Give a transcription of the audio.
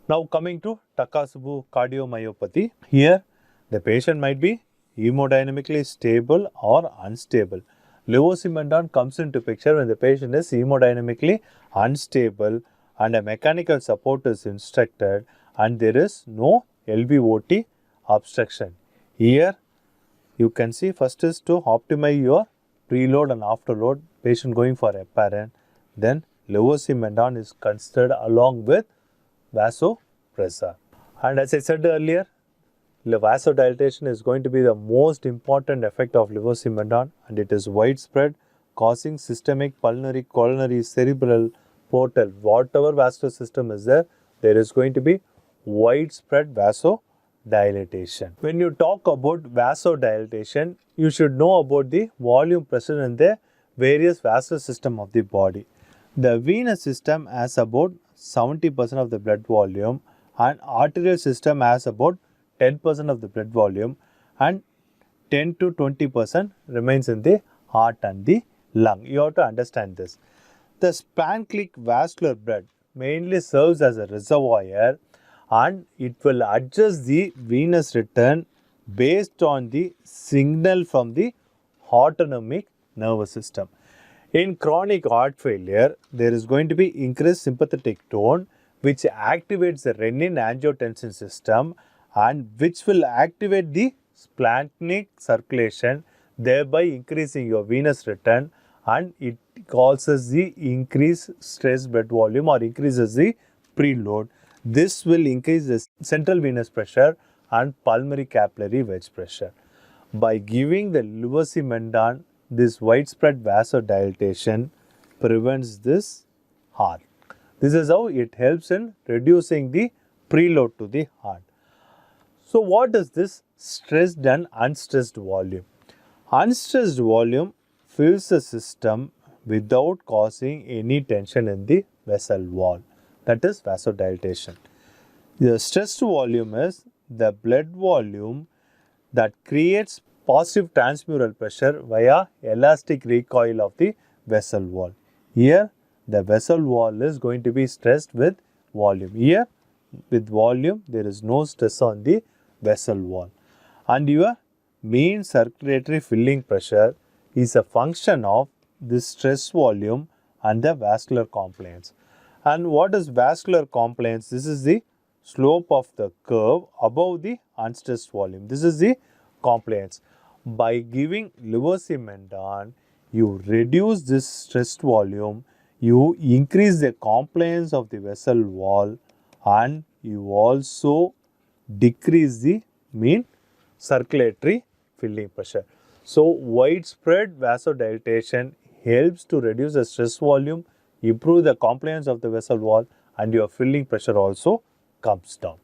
Now coming to Takotsubo cardiomyopathy. Here the patient might be hemodynamically stable or unstable. Levosimendan comes into picture when the patient is hemodynamically unstable and a mechanical support is instructed and there is no LVOT obstruction. Here you can see first is to optimize your preload and afterload, patient going for apparent. Then Levosimendan is considered along with vasopressor. And as I said earlier, vasodilatation is going to be the most important effect of Levosimendan and it is widespread, causing systemic, pulmonary, coronary, cerebral, portal, whatever vascular system is there, there is going to be widespread vasodilatation. When you talk about vasodilatation, you should know about the volume present in the various vascular system of the body. The venous system has about 70% of the blood volume and arterial system has about 10% of the blood volume and 10 to 20% remains in the heart and the lung. You have to understand this. The splanchnic vascular blood mainly serves as a reservoir and it will adjust the venous return based on the signal from the autonomic nervous system. In chronic heart failure, there is going to be increased sympathetic tone which activates the renin-angiotensin system and which will activate the splanchnic circulation, thereby increasing your venous return, and it causes the increased stress blood volume or increases the preload. This will increase the central venous pressure and pulmonary capillary wedge pressure. By giving the Levosimendan, this widespread vasodilatation prevents this heart. This is how it helps in reducing the preload to the heart. So what is this stressed and unstressed volume? Unstressed volume fills the system without causing any tension in the vessel wall. That is vasodilatation. The stressed volume is the blood volume that creates positive transmural pressure via elastic recoil of the vessel wall. Here the vessel wall is going to be stressed with volume. Here with volume there is no stress on the vessel wall. And your mean circulatory filling pressure is a function of this stress volume and the vascular compliance. And what is vascular compliance? This is the slope of the curve above the unstressed volume. This is the compliance. By giving Levosimendan, you reduce this stressed volume, you increase the compliance of the vessel wall and you also decrease the mean circulatory filling pressure. So widespread vasodilatation helps to reduce the stress volume, improve the compliance of the vessel wall and your filling pressure also comes down.